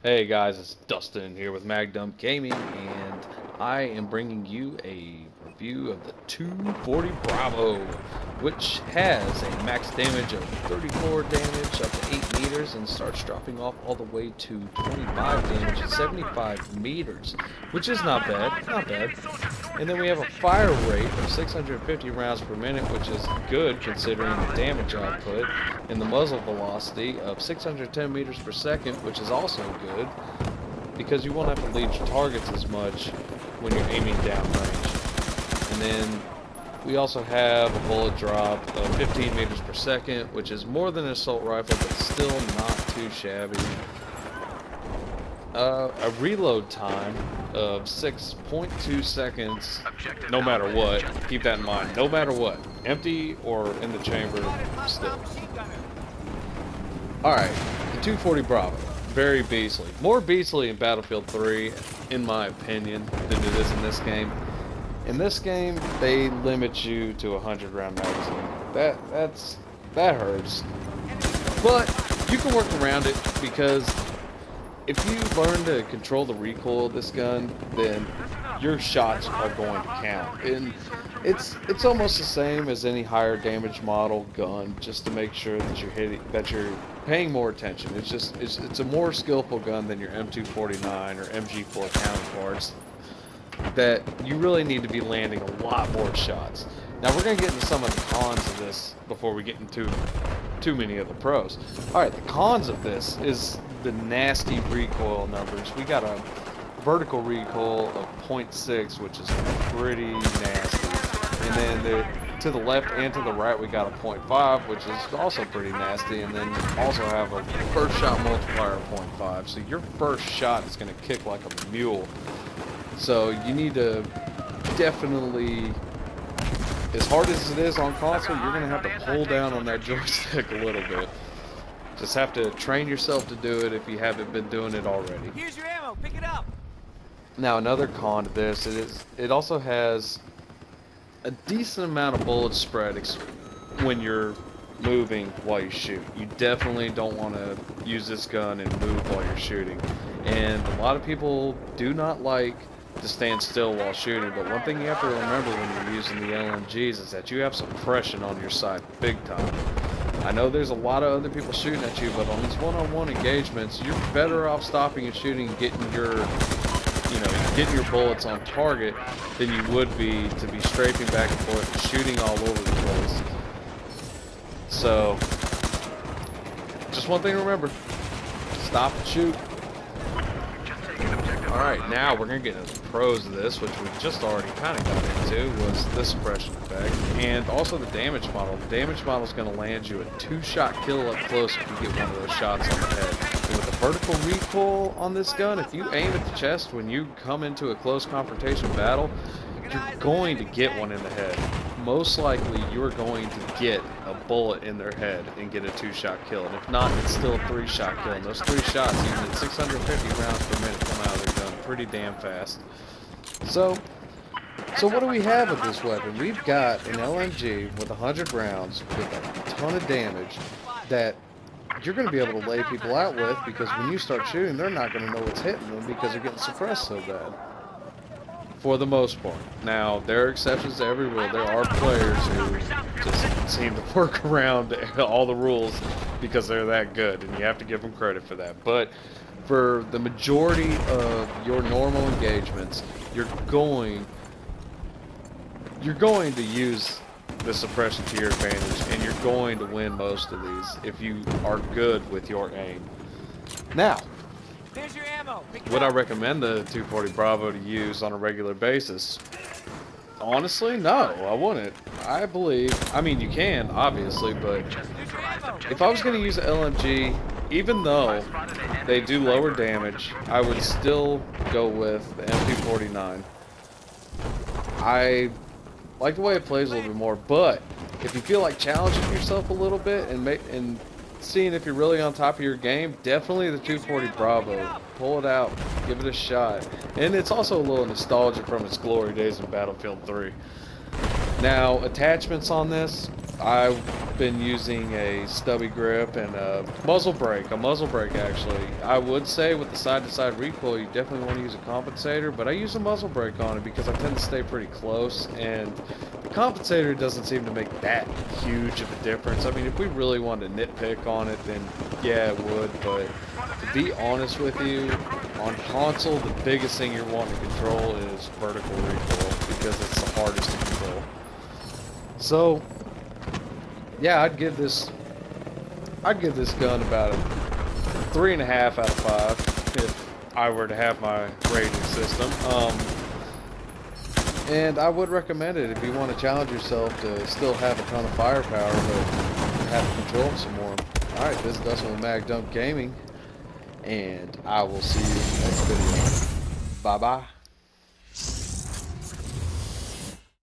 Hey guys, it's Dustin here with Magdum Gaming, and I am bringing you a review of the 240 Bravo, which has a max damage of 34 damage up to 8 meters and starts dropping off all the way to 25 damage at 75 meters, which is not bad, not bad. And then we have a fire rate of 650 rounds per minute, which is good considering the damage output, and the muzzle velocity of 610 meters per second, which is also good because you won't have to lead your targets as much when you're aiming downrange. And then we also have a bullet drop of 15 meters per second, which is more than an assault rifle, but still not too shabby. A reload time of 6.2 seconds, no matter what. Keep that in mind. No matter what, empty or in the chamber, still. Alright, the 240 Bravo. Very beastly. More beastly in Battlefield 3, in my opinion, than it is in this game. In this game, they limit you to a 100 round magazine. That hurts. But you can work around it because if you learn to control the recoil of this gun, then your shots are going to count. And it's almost the same as any higher damage model gun, just to make sure that you're paying more attention. It's a more skillful gun than your M249 or MG4 counterparts, that you really need to be landing a lot more shots. Now we're going to get into some of the cons of this before we get into too many of the pros. Alright, the cons of this is the nasty recoil numbers. We got a vertical recoil of 0.6, which is pretty nasty. And then to the left and to the right we got a 0.5, which is also pretty nasty. And then you also have a first shot multiplier of 0.5. So your first shot is going to kick like a mule. So you need to definitely, as hard as it is on console, you're going to have to pull down on that joystick a little bit. Just have to train yourself to do it if you haven't been doing it already. Here's your ammo, pick it up. Now another con to this it also has a decent amount of bullet spread when you're moving while you shoot. You definitely don't want to use this gun and move while you're shooting. And a lot of people do not like to stand still while shooting, but one thing you have to remember when you're using the LMGs is that you have suppression on your side big time. I know there's a lot of other people shooting at you, but on these one-on-one engagements, you're better off stopping and shooting and getting your bullets on target than you would be to be strafing back and forth and shooting all over the place. So, just one thing to remember: stop and shoot. Alright, now we're going to get into the pros of this, which we just already kind of got into, was the suppression effect, and also the damage model. The damage model is going to land you a 2-shot kill up close if you get one of those shots on the head. And with the vertical recoil on this gun, if you aim at the chest when you come into a close confrontation battle, you're going to get one in the head. Most likely, you're going to get a bullet in their head and get a 2-shot kill. And if not, it's still a 3-shot kill. And those 3 shots, even at 650 rounds per minute, come out of their gun pretty damn fast. So what do we have with this weapon? We've got an LMG with 100 rounds with a ton of damage that you're going to be able to lay people out with, because when you start shooting, they're not going to know what's hitting them because they're getting suppressed so bad. For the most part. Now, there are exceptions to every rule. There are players who just seem to work around all the rules because they're that good, and you have to give them credit for that. But for the majority of your normal engagements, you're going to use the suppression to your advantage, and you're going to win most of these if you are good with your aim. Now, Here's your ammo, pick it would I up. recommend the 240 Bravo to use on a regular basis? Honestly, no, I wouldn't. I mean, you can, obviously, but Here's your ammo. if I was going to use an LMG, even though they do lower damage, I would still go with the M249. I like the way it plays a little bit more, but if you feel like challenging yourself a little bit and seeing if you're really on top of your game, definitely the 240 Bravo. Pull it out, give it a shot. And it's also a little nostalgia from its glory days in Battlefield 3. Now, attachments on this, I've been using a stubby grip and a muzzle brake actually. I would say with the side-to-side recoil, you definitely want to use a compensator, but I use a muzzle brake on it because I tend to stay pretty close, and the compensator doesn't seem to make that huge of a difference. I mean, if we really wanted to nitpick on it, then yeah, it would, but to be honest with you, on console, the biggest thing you're wanting to control is vertical recoil because it's the hardest to control. So, yeah, I'd give this gun about a 3.5 out of 5 if I were to have my rating system. And I would recommend it if you want to challenge yourself to still have a ton of firepower, but have to control it some more. Alright, this is Dustin with Mag Dump Gaming, and I will see you in the next video. Bye-bye.